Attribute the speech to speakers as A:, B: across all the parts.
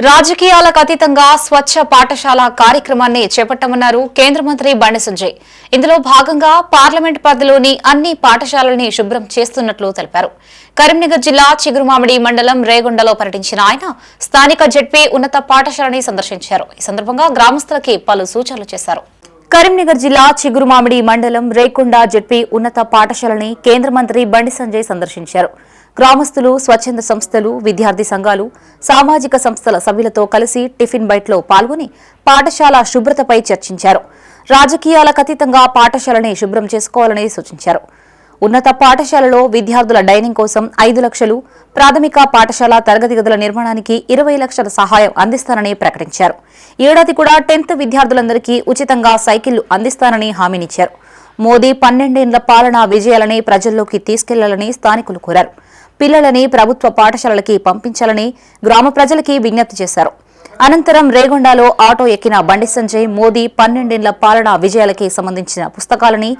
A: రాజకీయాలకు అతీతంగా స్వచ్ఛ పాఠశాల కార్యక్రమాన్ని చేపట్టమన్నారు కేంద్ర మంత్రి బండి సంజయ్. ఇందులో భాగంగా పార్లమెంట్ పరిధిలోని అన్ని పాఠశాలల్ని శుభ్రం చేస్తున్నట్లు తెలిపారు. కరీంనగర్ జిల్లా చిగురుమామిడి మండలం రేగొండలో పర్యటించిన ఆయన స్థానిక జెడ్పీ ఉన్నత పాఠశాలని సందర్శించారు. ఈ సందర్భంగా గ్రామస్తులకి పలు సూచనలు చేశారు. కరీంనగర్ జిల్లా చిగురుమామిడి మండలం రేకొండ జెడ్పీ ఉన్నత పాఠశాలని కేంద్ర మంత్రి బండి సంజయ్ సందర్శించారు. గ్రామస్తులు, స్వచ్ఛంద సంస్థలు, విద్యార్థి సంఘాలు, సామాజిక సంస్థల సభ్యులతో కలిసి టిఫిన్ బైట్లో పాల్గొని పాఠశాల శుభ్రతపై చర్చించారు. రాజకీయాలకు అతీతంగా పాఠశాలని శుభ్రం చేసుకోవాలని సూచించారు. ఉన్నత పాఠశాలలో విద్యార్థుల డైనింగ్ కోసం 5 లక్షలు, ప్రాథమిక పాఠశాల తరగతి గదుల నిర్మాణానికి 20 లక్షల సహాయం అందిస్తానని ప్రకటించారు. ఏడాది కూడా 10th విద్యార్థులందరికీ ఉచితంగా సైకిళ్లు అందిస్తానని హామీనిచ్చారు. మోదీ 12 ఏళ్ల పాలనా విజయాలని ప్రజల్లోకి తీసుకెళ్లాలని స్థానికులు కోరారు. పిల్లలని ప్రభుత్వ పాఠశాలలకి పంపించాలని గ్రామ ప్రజలకి విజ్ఞప్తి చేశారు. అనంతరం రేగొండలో ఆటో ఎక్కిన బండి సంజయ్ మోదీ 12 ఏళ్ల పాలనా విజయాలకి సంబంధించిన పుస్తకాలని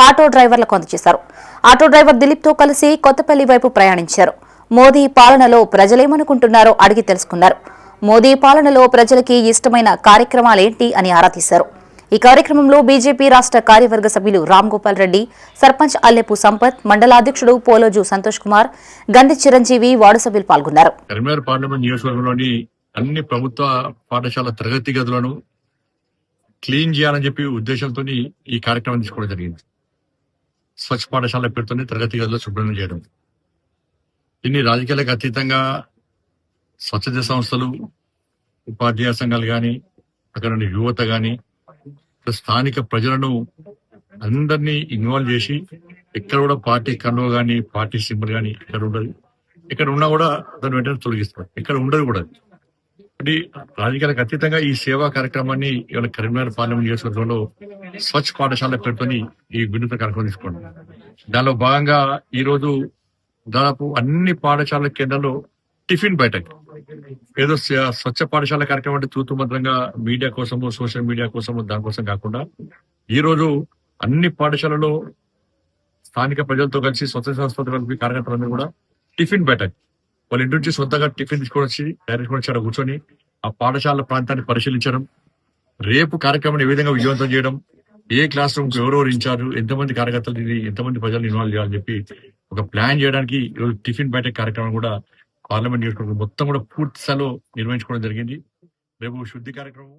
A: ఆటో డ్రైవర్లకు అందజేశారు. ఆటో డ్రైవర్ దిలీప్తో కలిసి కొత్తపల్లి వైపు ప్రయాణించారు. మోదీ పాలనలో ప్రజలేమనుకుంటున్నారో అడిగి తెలుసుకున్నారు. మోదీ పాలనలో ప్రజలకి ఇష్టమైన కార్యక్రమాలేంటి అని ఆరా తీశారు. ఈ కార్యక్రమంలో బీజేపీ రాష్ట్ర కార్యవర్గ సభ్యులు రామ్ గోపాల్ రెడ్డి, సర్పంచ్ అల్లెపు సంపత్, మండలాధ్యక్షుడు పోలోజు సంతోష్ కుమార్, గంధి చిరంజీవి, వార్డు సభ్యులు పాల్గొన్నారు.
B: కరీంనగర్ పార్లమెంట్ నియోజకవర్గంలోని అన్ని ప్రభుత్వ పాఠశాల తరగతి గదులను క్లీన్ చేయాలని చెప్పి ఉద్దేశంతో ఈ కార్యక్రమం తీసుకోవడం జరిగింది. స్వచ్ఛ పాఠశాల పేరుతోనే తరగతి గదులు శుభ్రం చేయడం. దీన్ని రాజకీయాలకు అతీతంగా స్వచ్ఛత సంస్థలు, ఉపాధ్యాయ సంఘాలు కానీ, అక్కడ యువత కానీ, స్థానిక ప్రజలను అందరినీ ఇన్వాల్వ్ చేసి ఎక్కడ కూడా పార్టీ కన్నువ కానీ, పార్టీ సింబల్ కానీ ఇక్కడ ఉండదు. ఇక్కడ ఉన్నా కూడా దాన్ని వెంటనే తొలగిస్తారు. ఇక్కడ ఉండదు కూడా. అంటే రాజకీయాలకు అతీతంగా ఈ సేవా కార్యక్రమాన్ని ఇవాళ కరీంనగర్ పార్లమెంట్ నియోజకవర్గంలో స్వచ్ఛ పాఠశాల పేరుతోని ఈ వినూత్న కార్యక్రమం తీసుకోండి. దానిలో భాగంగా ఈ రోజు దాదాపు అన్ని పాఠశాల కేంద్రాల్లో టిఫిన్ బయటకి ఏదో స్వచ్ఛ పాఠశాల కార్యక్రమం అంటే తూతు మంత్రంగా మీడియా కోసము, సోషల్ మీడియా కోసము, దానికోసం కాకుండా ఈ రోజు అన్ని పాఠశాలలో స్థానిక ప్రజలతో కలిసి స్వచ్ఛ సంస్థలతో కలిపి కార్యకర్తలందరూ కూడా టిఫిన్ బయటకి వాళ్ళ ఇంటి నుంచి సొంతంగా టిఫిన్ తీసుకొని వచ్చి డైరెక్ట్ వచ్చి అక్కడ కూర్చొని ఆ పాఠశాల ప్రాంతాన్ని పరిశీలించడం, రేపు కార్యక్రమాన్ని ఏ విధంగా విజయవంతం చేయడం, ఏ క్లాస్ రూమ్ ఎవరెవరు ఇన్ఛార్జ్, ఎంతమంది కార్యకర్తలు, ఎంతమంది ప్రజలు ఇన్వాల్వ్ చేయాలని చెప్పి ఒక ప్లాన్ చేయడానికి ఈరోజు టిఫిన్ బయట కార్యక్రమం కూడా పార్లమెంట్ నియోజకవర్గం మొత్తం కూడా పూర్తి స్థాయిలో నిర్వహించుకోవడం జరిగింది. రేపు శుద్ధి కార్యక్రమం